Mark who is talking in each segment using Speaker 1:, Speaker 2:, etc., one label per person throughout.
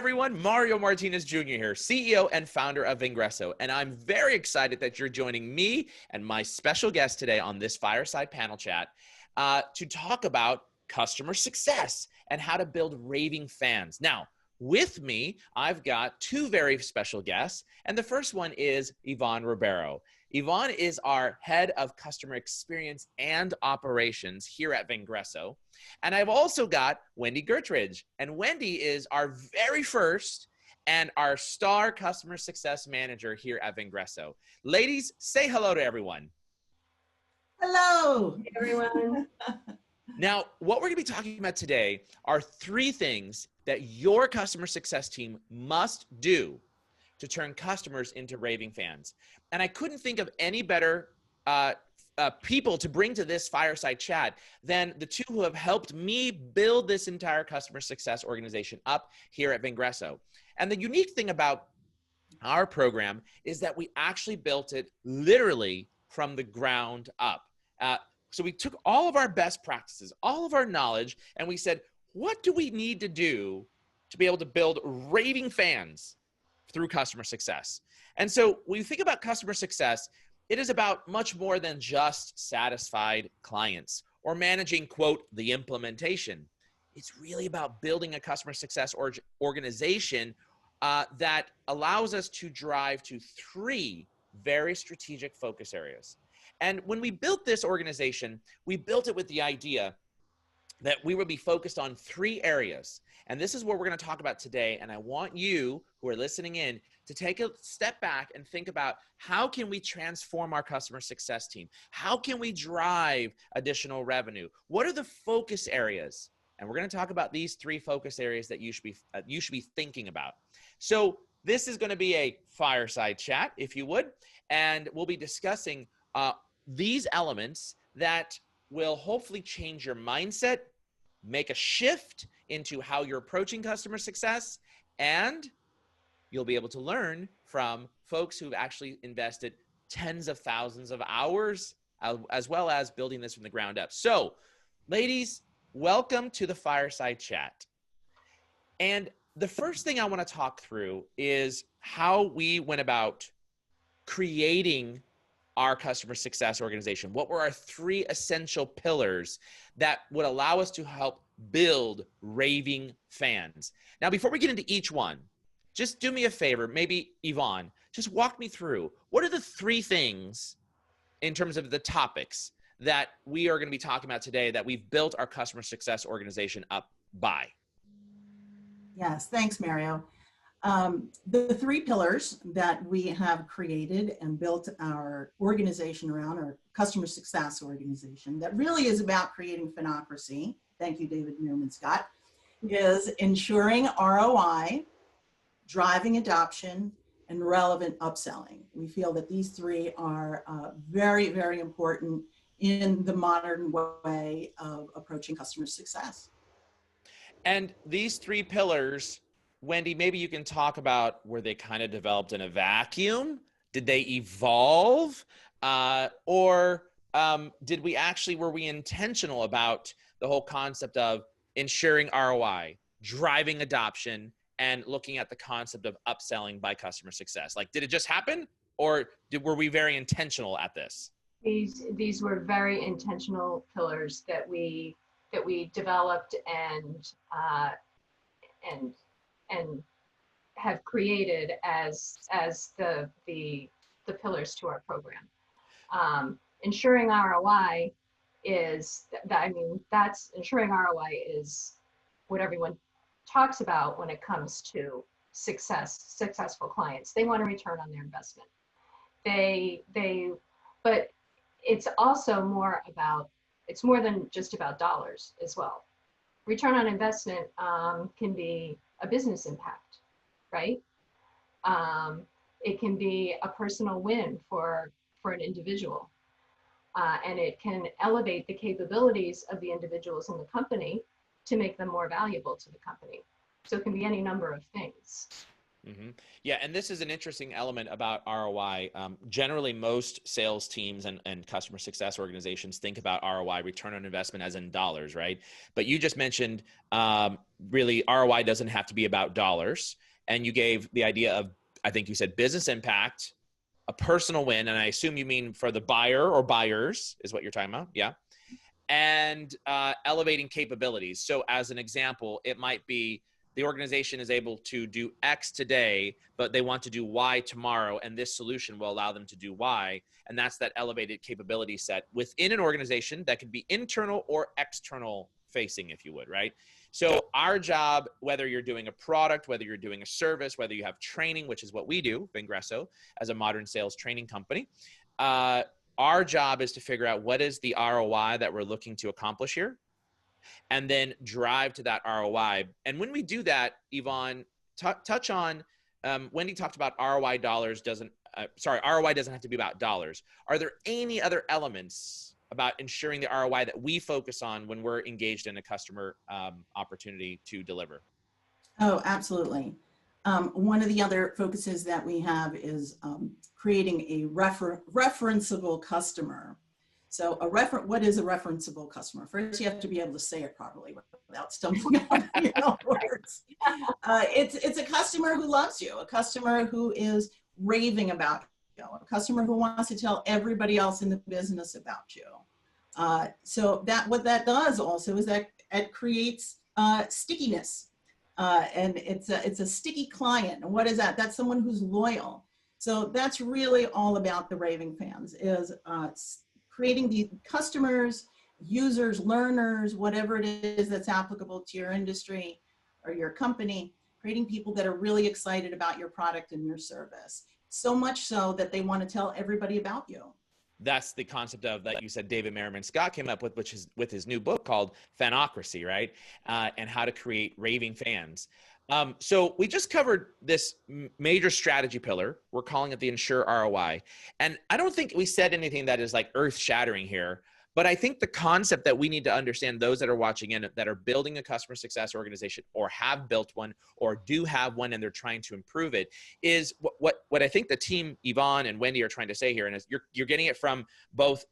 Speaker 1: everyone. Mario Martinez Jr. here, CEO and founder of Vengreso. And I'm very excited that you're joining me and my special guest today on this fireside panel chat to talk about customer success and how to build raving fans. Now, with me, I've got two very special guests. And the first one is Yvonne Ribeiro. Yvonne is our head of customer experience and operations here at Vengreso. And I've also got Wendy Gertridge. And Wendy is our very first and our star customer success manager here at Vengreso. Ladies, say hello to everyone.
Speaker 2: Hello,
Speaker 3: hey everyone.
Speaker 1: Now, what we're going to be talking about today are three things that your customer success team must do to turn customers into raving fans. And I couldn't think of any better people to bring to this fireside chat than the two who have helped me build this entire customer success organization up here at Vengreso. And the unique thing about our program is that we actually built it literally from the ground up. So we took all of our best practices, all of our knowledge, and we said, what do we need to do to be able to build raving fans through customer success? And so when you think about customer success, it is about much more than just satisfied clients or managing, quote, the implementation. It's really about building a customer success organization that allows us to drive to three very strategic focus areas. And when we built this organization, we built it with the idea that we would be focused on three areas. And this is what we're going to talk about today. And I want you who are listening in to take a step back and think about how can we transform our customer success team? How can we drive additional revenue? What are the focus areas? And we're going to talk about these three focus areas that you should be thinking about. So this is going to be a fireside chat, if you would, and we'll be discussing these elements that will hopefully change your mindset, make a shift into how you're approaching customer success, and you'll be able to learn from folks who've actually invested tens of thousands of hours, as well as building this from the ground up. So, ladies, welcome to the fireside chat. And the first thing I want to talk through is how we went about creating our customer success organization. What were our three essential pillars that would allow us to help build raving fans? Now, before we get into each one, just do me a favor, maybe Yvonne, just walk me through. What are the three things in terms of the topics that we are going to be talking about today that we've built our customer success organization up by?
Speaker 2: Yes, thanks, Mario. The three pillars that we have created and built our organization around, our customer success organization, that really is about creating fanocracy, thank you, David Newman Scott, is ensuring ROI, driving adoption, and relevant upselling. We feel that these three are very, very important in the modern way of approaching customer success.
Speaker 1: And these three pillars, Wendy, maybe you can talk about, were they kind of developed in a vacuum? Did they evolve? Or were we intentional about the whole concept of ensuring ROI, driving adoption, and looking at the concept of upselling by customer success? Like, did it just happen, or were we very intentional at this?
Speaker 3: These were very intentional pillars that we developed and have created as the pillars to our program. Ensuring ROI ensuring ROI is what everyone talks about when it comes to successful clients. They want a return on their investment. But it's also more than just about dollars as well. Return on investment can be a business impact, right? It can be a personal win for an individual. And it can elevate the capabilities of the individuals in the company to make them more valuable to the company. So it can be any number of things.
Speaker 1: Yeah, and this is an interesting element about ROI. Generally, most sales teams and customer success organizations think about ROI, return on investment, as in dollars, right? But you just mentioned really ROI doesn't have to be about dollars. And you gave the idea of, I think you said business impact, a personal win, and I assume you mean for the buyer or buyers is what you're talking about, yeah? And elevating capabilities. So as an example, it might be the organization is able to do X today, but they want to do Y tomorrow, and this solution will allow them to do Y. And that's that elevated capability set within an organization that could be internal or external facing, if you would, right? So our job, whether you're doing a product, whether you're doing a service, whether you have training, which is what we do, Vengreso, as a modern sales training company, our job is to figure out what is the ROI that we're looking to accomplish here, and then drive to that ROI. And when we do that, Yvonne, touch on, Wendy talked about ROI doesn't have to be about dollars. Are there any other elements about ensuring the ROI that we focus on when we're engaged in a customer opportunity to deliver?
Speaker 2: Oh, absolutely. One of the other focuses that we have is creating a referenceable customer. So what is a referenceable customer? First, you have to be able to say it properly without stumbling on your words. It's a customer who loves you, a customer who is raving about you, a customer who wants to tell everybody else in the business about you. So what that does also is that it creates stickiness. And it's a sticky client. And what is that? That's someone who's loyal. So that's really all about the raving fans, is creating the customers, users, learners, whatever it is that's applicable to your industry or your company, creating people that are really excited about your product and your service. So much so that they want to tell everybody about you.
Speaker 1: That's the concept of that you said David Merriman Scott came up with, which is with his new book called Fanocracy, right? And how to create raving fans. So we just covered this major strategy pillar. We're calling it the Ensure ROI. And I don't think we said anything that is like earth shattering here, but I think the concept that we need to understand, those that are watching in that are building a customer success organization or have built one or do have one and they're trying to improve it, is what I think the team, Yvonne and Wendy, are trying to say here. And you're getting it from both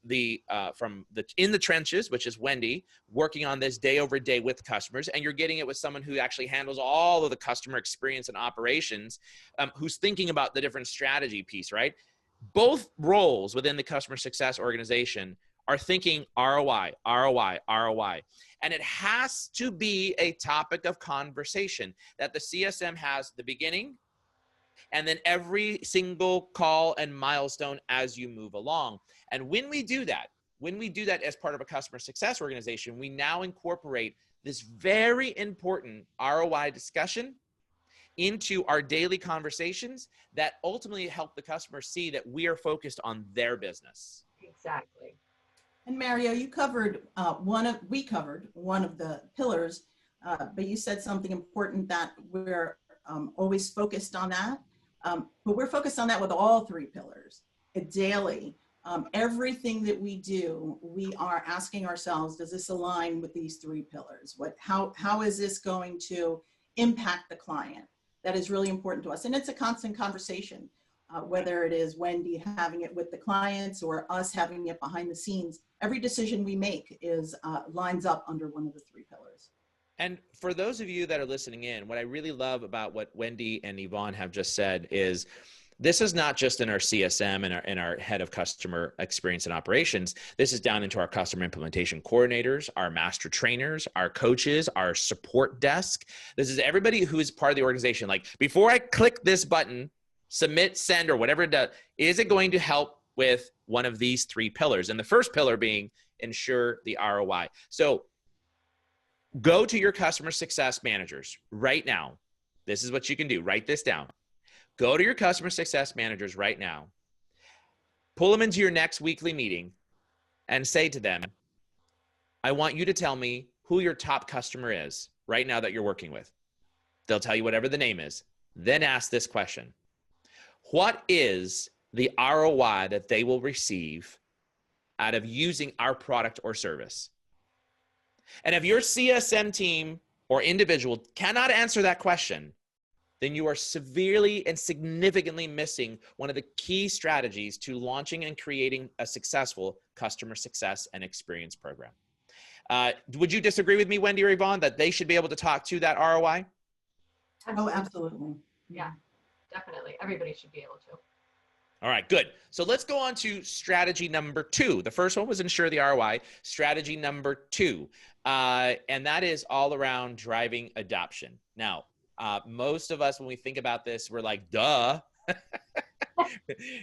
Speaker 1: from the in the trenches, which is Wendy, working on this day over day with customers, and you're getting it with someone who actually handles all of the customer experience and operations, who's thinking about the different strategy piece, right? Both roles within the customer success organization are thinking ROI, ROI, ROI. And it has to be a topic of conversation that the CSM has the beginning and then every single call and milestone as you move along. And when we do that as part of a customer success organization, we now incorporate this very important ROI discussion into our daily conversations that ultimately help the customer see that we are focused on their business.
Speaker 3: Exactly.
Speaker 2: And Mario, you covered we covered one of the pillars, but you said something important that we're always focused on that. But we're focused on that with all three pillars daily. Everything that we do, we are asking ourselves, does this align with these three pillars? How is this going to impact the client? That is really important to us. And it's a constant conversation, whether it is Wendy having it with the clients or us having it behind the scenes. Every decision we make is lines up under one of the three pillars.
Speaker 1: And for those of you that are listening in, what I really love about what Wendy and Yvonne have just said is this is not just in our CSM and our head of customer experience and operations. This is down into our customer implementation coordinators, our master trainers, our coaches, our support desk. This is everybody who is part of the organization. Like, before I click this button, submit, send, or whatever it does, is it going to help with one of these three pillars? And the first pillar being ensure the ROI. So go to your customer success managers right now. This is what you can do. Write this down. Go to your customer success managers right now. Pull them into your next weekly meeting and say to them, I want you to tell me who your top customer is right now that you're working with. They'll tell you whatever the name is. Then ask this question. What is the ROI that they will receive out of using our product or service? And if your CSM team or individual cannot answer that question, then you are severely and significantly missing one of the key strategies to launching and creating a successful customer success and experience program. Would you disagree with me, Wendy or Yvonne, that they should be able to talk to that ROI?
Speaker 2: Oh, absolutely.
Speaker 3: Yeah, definitely. Everybody should be able to.
Speaker 1: All right, good. So let's go on to strategy number 2. The first one was ensure the ROI. Strategy number 2, and that is all around driving adoption. Now, most of us, when we think about this, we're like, duh.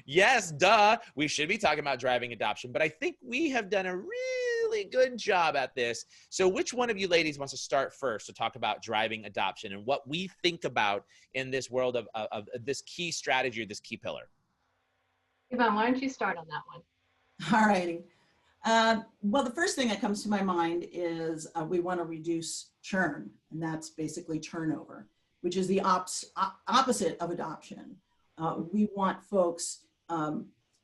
Speaker 1: Yes, duh. We should be talking about driving adoption, but I think we have done a really good job at this. So which one of you ladies wants to start first to talk about driving adoption and what we think about in this world of this key strategy or this key pillar?
Speaker 3: Yvonne, why don't you start on that one?
Speaker 2: All righty. Well, the first thing that comes to my mind is we want to reduce churn, and that's basically turnover, which is the opposite of adoption. We want folks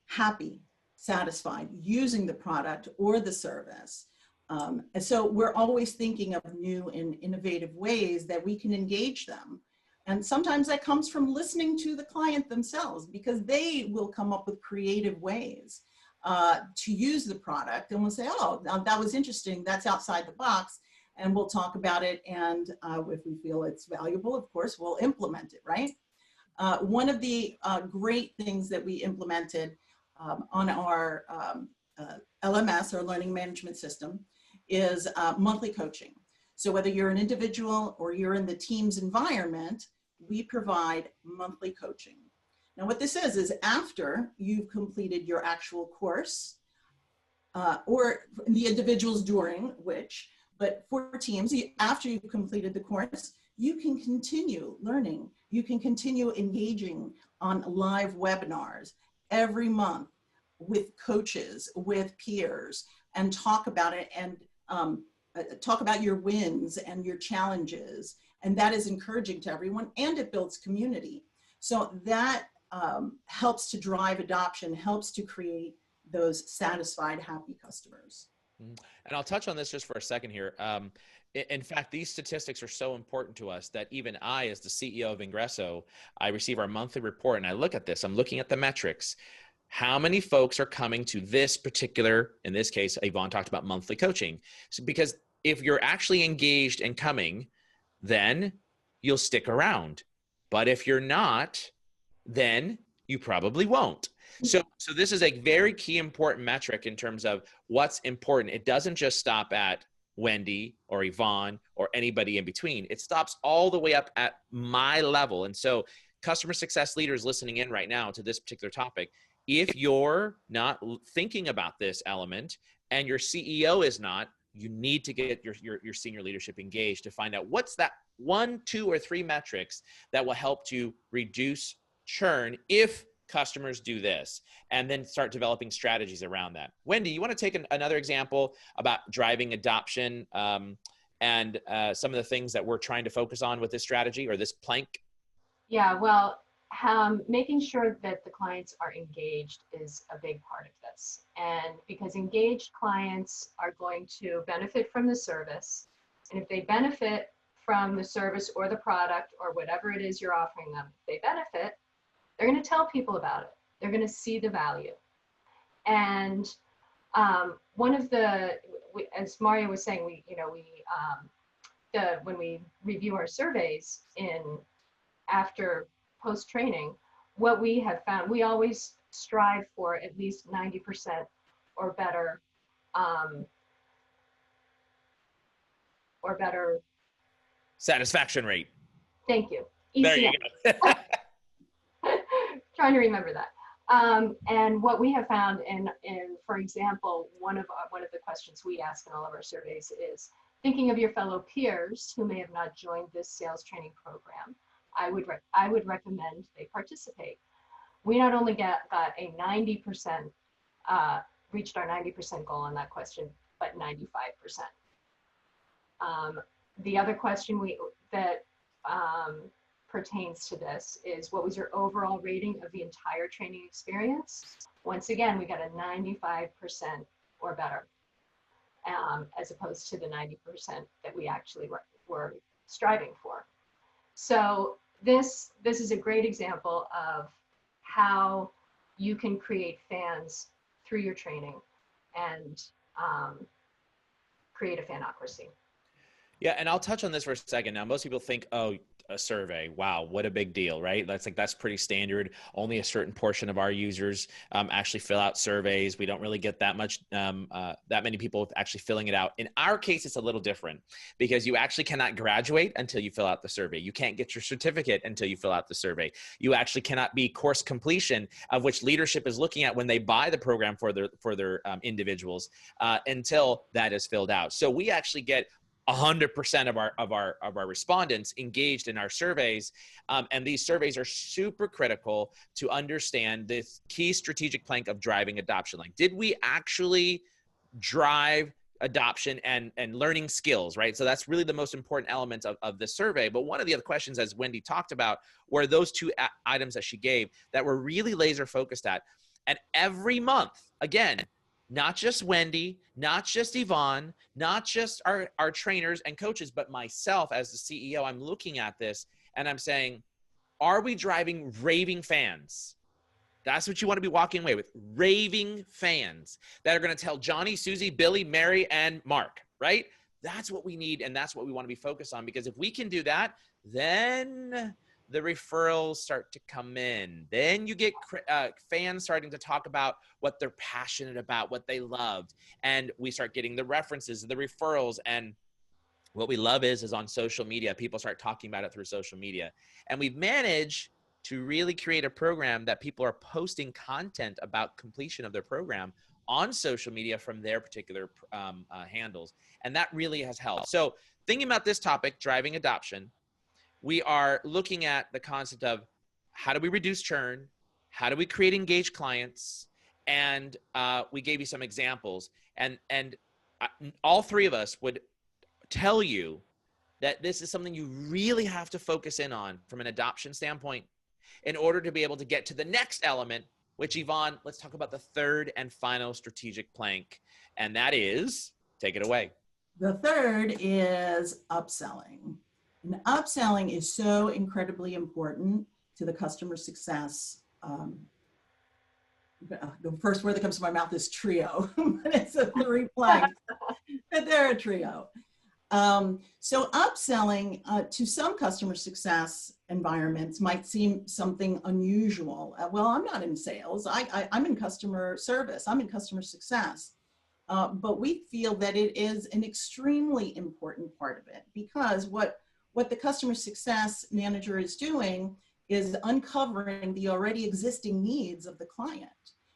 Speaker 2: happy, satisfied, using the product or the service. And so we're always thinking of new and innovative ways that we can engage them. And sometimes that comes from listening to the client themselves, because they will come up with creative ways to use the product, and we'll say, oh, that was interesting, that's outside the box, and we'll talk about it, and if we feel it's valuable, of course, we'll implement it, right? One of the great things that we implemented on our LMS, or learning management system, is monthly coaching. So whether you're an individual or you're in the team's environment, we provide monthly coaching. Now what this is after you've completed your actual course, or the individuals during which, but for teams, after you've completed the course, you can continue learning. You can continue engaging on live webinars every month with coaches, with peers, and talk about it, and talk about your wins and your challenges. And that is encouraging to everyone, and it builds community. So that helps to drive adoption, helps to create those satisfied, happy customers.
Speaker 1: And I'll touch on this just for a second here. In fact, these statistics are so important to us that even I, as the CEO of Vengreso, I receive our monthly report and I look at this, I'm looking at the metrics. How many folks are coming to this particular, in this case, Yvonne talked about monthly coaching. So because if you're actually engaged and coming, then you'll stick around. But if you're not, then you probably won't. So this is a very key important metric in terms of what's important. It doesn't just stop at Wendy or Yvonne or anybody in between. It stops all the way up at my level. And so customer success leaders listening in right now to this particular topic, if you're not thinking about this element and your CEO is not, you need to get your senior leadership engaged to find out what's that 1, 2, or 3 metrics that will help to reduce churn if customers do this, and then start developing strategies around that. Wendy, you want to take another example about driving adoption and some of the things that we're trying to focus on with this strategy or this plank?
Speaker 3: Yeah, well, making sure that the clients are engaged is a big part of this. And because engaged clients are going to benefit from the service, and if they benefit from the service or the product or whatever it is you're offering them, if they benefit, they're going to tell people about it. They're going to see the value. And one of the, as Mario was saying, when we review our surveys after post-training, what we have found, we always strive for at least 90% or better,
Speaker 1: Satisfaction rate.
Speaker 3: Thank you. ECM.
Speaker 1: There you go.
Speaker 3: Trying to remember that. And what we have found, for example, one of the questions we ask in all of our surveys is, thinking of your fellow peers who may have not joined this sales training program, I would recommend they participate. We not only got a 90%, reached our 90% goal on that question, but 95%. The other question that pertains to this is, what was your overall rating of the entire training experience? Once again, we got a 95% or better, as opposed to the 90% that we actually were striving for. So this is a great example of how you can create fans through your training and create a fanocracy.
Speaker 1: Yeah, and I'll touch on this for a second. Now, most people think, oh, a survey, wow, what a big deal, right? That's pretty standard. Only a certain portion of our users actually fill out surveys. We don't really get that much, that many people actually filling it out. In our case, it's a little different because you actually cannot graduate until you fill out the survey. You can't get your certificate until you fill out the survey. You actually cannot be course completion, of which leadership is looking at when they buy the program for their individuals, until that is filled out. So we actually get 100% of our respondents engaged in our surveys, and these surveys are super critical to understand this key strategic plank of driving adoption. Like, did we actually drive adoption and learning skills, right? So that's really the most important elements of this survey. But one of the other questions, as Wendy talked about, were those two items that she gave that were really laser focused at. And every month, again, not just Wendy, not just Yvonne, not just our trainers and coaches, but myself as the CEO, I'm looking at this and I'm saying, are we driving raving fans? That's what you want to be walking away with, raving fans that are going to tell Johnny, Susie, Billy, Mary, and Mark, right? That's what we need, and that's what we want to be focused on, because if we can do that, then the referrals start to come in. Then you get fans starting to talk about what they're passionate about, what they loved. And we start getting the references, the referrals. And what we love is on social media, people start talking about it through social media. And we've managed to really create a program that people are posting content about completion of their program on social media from their particular handles. And that really has helped. So thinking about this topic, driving adoption, we are looking at the concept of how do we reduce churn? How do we create engaged clients? And we gave you some examples. And all three of us would tell you that this is something you really have to focus in on from an adoption standpoint in order to be able to get to the next element, which, Yvonne, let's talk about the third and final strategic plank. And that is, take it away.
Speaker 2: The third is upselling. And upselling is so incredibly important to the customer success. The first word that comes to my mouth is trio, but it's a three plank, but they're a trio. So upselling to some customer success environments might seem something unusual. Well, I'm not in sales. I'm in customer service. I'm in customer success. But we feel that it is an extremely important part of it, because what the customer success manager is doing is uncovering the already existing needs of the client.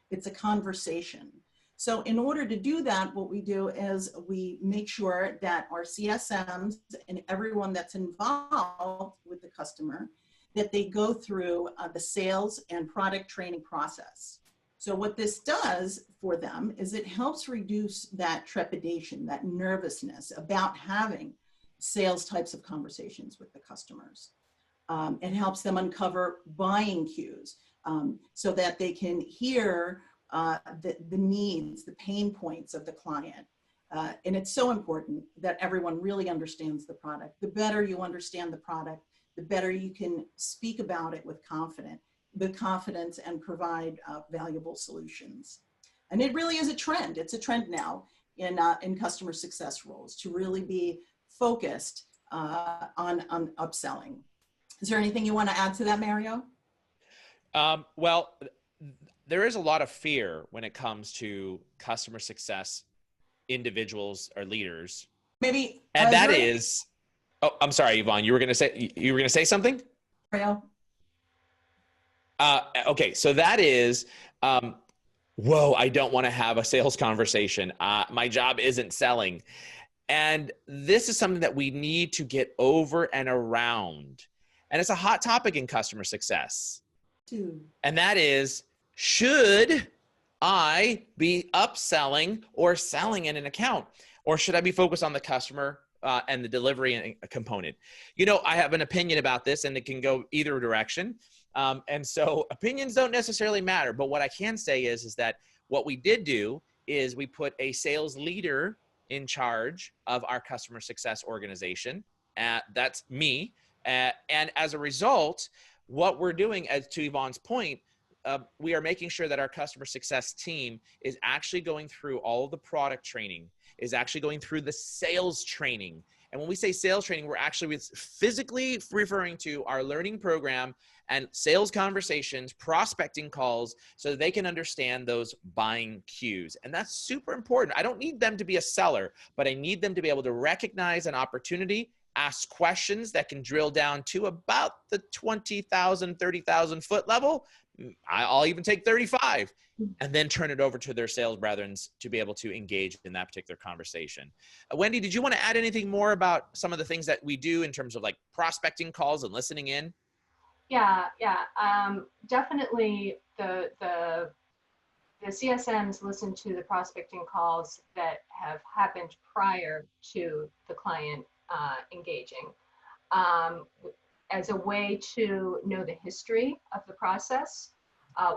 Speaker 2: It's a conversation. So in order to do that, what we do is we make sure that our CSMs and everyone that's involved with the customer, that they go through the sales and product training process. So what this does for them is it helps reduce that trepidation, that nervousness about having sales types of conversations with the customers. It helps them uncover buying cues so that they can hear the needs, the pain points of the client. And it's so important that everyone really understands the product. The better you understand the product, the better you can speak about it with confidence and provide valuable solutions. And it really is a trend. It's a trend now in customer success roles to really be focused on upselling. Is there anything you want to add to that, Mario?
Speaker 1: Well, there is a lot of fear when it comes to customer success individuals or leaders.
Speaker 2: Maybe.
Speaker 1: And that is, oh, I'm sorry, Yvonne, you were going to say something?
Speaker 2: Mario?
Speaker 1: Okay, so that is, whoa, I don't want to have a sales conversation. My job isn't selling. And this is something that we need to get over and around. And it's a hot topic in customer success. And that is, should I be upselling or selling in an account? Or should I be focused on the customer and the delivery component? You know, I have an opinion about this, and it can go either direction. And so opinions don't necessarily matter. But what I can say is that what we did do is we put a sales leader in charge of our customer success organization. That's me. And as a result, what we're doing, as to Yvonne's point, we are making sure that our customer success team is actually going through all of the product training, is actually going through the sales training. And when we say sales training, we're actually physically referring to our learning program and sales conversations, prospecting calls, so that they can understand those buying cues. And that's super important. I don't need them to be a seller, but I need them to be able to recognize an opportunity, ask questions that can drill down to about the 20,000, 30,000 foot level. I'll even take 35, and then turn it over to their sales brethren to be able to engage in that particular conversation. Wendy, did you want to add anything more about some of the things that we do in terms of like prospecting calls and listening in?
Speaker 3: Yeah, definitely the CSMs listen to the prospecting calls that have happened prior to the client engaging, as a way to know the history of the process,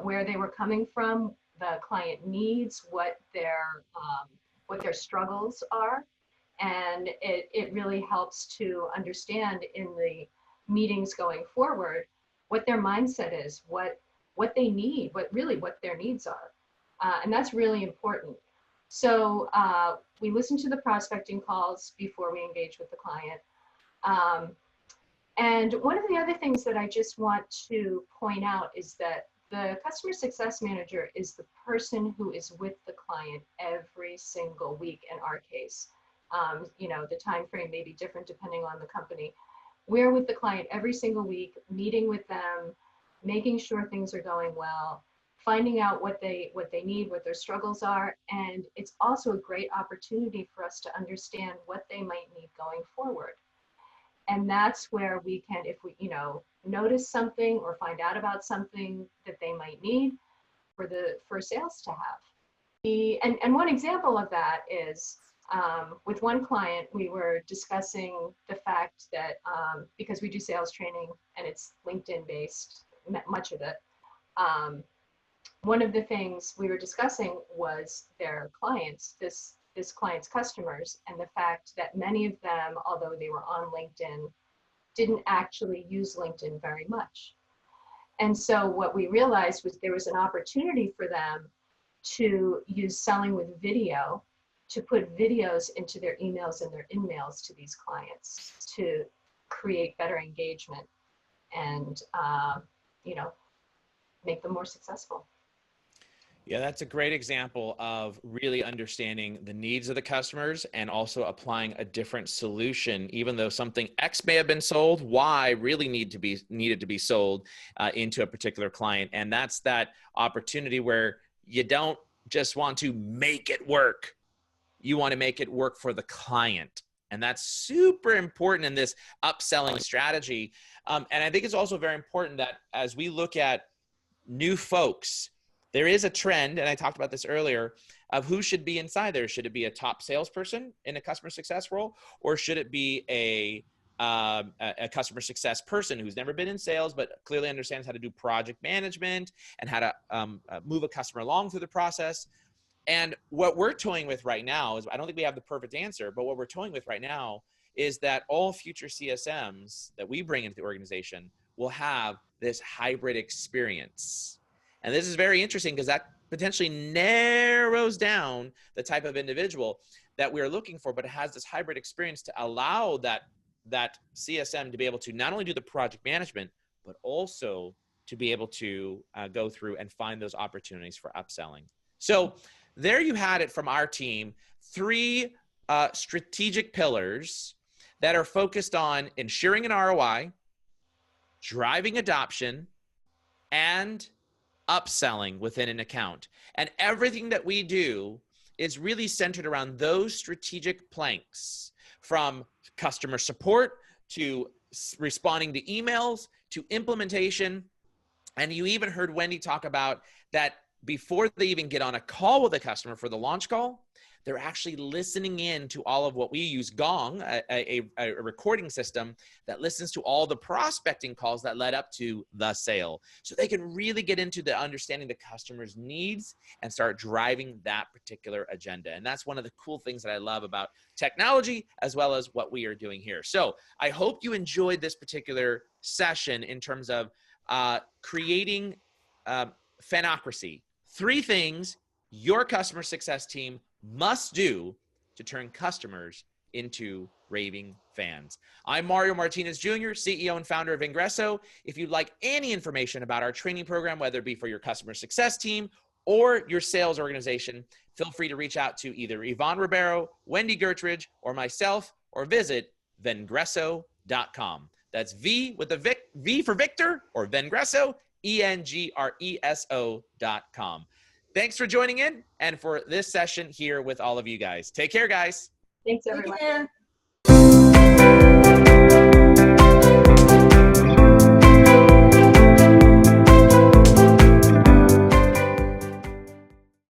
Speaker 3: where they were coming from, the client needs, what their struggles are. And it really helps to understand in the meetings going forward what their mindset is, what they need, what their needs are. And that's really important. So we listen to the prospecting calls before we engage with the client. And one of the other things that I just want to point out is that the customer success manager is the person who is with the client every single week in our case. The time frame may be different depending on the company. We're with the client every single week, meeting with them, making sure things are going well, finding out what they need, what their struggles are. And it's also a great opportunity for us to understand what they might need going forward. And that's where we can, if we, notice something or find out about something that they might need for sales to have. And one example of that is with one client, we were discussing the fact that because we do sales training and it's LinkedIn based, much of it, one of the things we were discussing was their clients, this client's customers, and the fact that many of them, although they were on LinkedIn, didn't actually use LinkedIn very much. And so what we realized was there was an opportunity for them to use selling with video, to put videos into their emails and their in-mails to these clients to create better engagement and, make them more successful.
Speaker 1: Yeah, that's a great example of really understanding the needs of the customers and also applying a different solution. Even though something X may have been sold, Y really needed to be sold into a particular client. And that's that opportunity where you don't just want to make it work. You want to make it work for the client. And that's super important in this upselling strategy. And I think it's also very important that as we look at new folks, there is a trend, and I talked about this earlier, of who should be inside there. Should it be a top salesperson in a customer success role, or should it be a customer success person who's never been in sales but clearly understands how to do project management and how to move a customer along through the process? And what we're toying with right now is, I don't think we have the perfect answer, but what we're toying with right now is that all future CSMs that we bring into the organization will have this hybrid experience. And this is very interesting because that potentially narrows down the type of individual that we're looking for, but it has this hybrid experience to allow that CSM to be able to not only do the project management, but also to be able to go through and find those opportunities for upselling. So there you had it from our team, 3 strategic pillars that are focused on ensuring an ROI, driving adoption, and upselling within an account. And everything that we do is really centered around those strategic planks, from customer support to responding to emails to implementation. And you even heard Wendy talk about that before they even get on a call with a customer for the launch call, they're actually listening in to all of what we use, Gong, a recording system that listens to all the prospecting calls that led up to the sale. So they can really get into the understanding the customer's needs and start driving that particular agenda. And that's one of the cool things that I love about technology, as well as what we are doing here. So I hope you enjoyed this particular session in terms of creating fanocracy. 3 things your customer success team must do to turn customers into raving fans. I'm Mario Martinez Jr., CEO and founder of Vengreso. If you'd like any information about our training program, whether it be for your customer success team or your sales organization, feel free to reach out to either Yvonne Ribeiro, Wendy Gertridge, or myself, or visit vengreso.com. That's V with the V for Victor, or Vengreso, ENGRESO.com. Thanks for joining in and for this session here with all of you guys. Take care, guys.
Speaker 3: Thanks,
Speaker 2: Take
Speaker 3: everyone.
Speaker 2: care.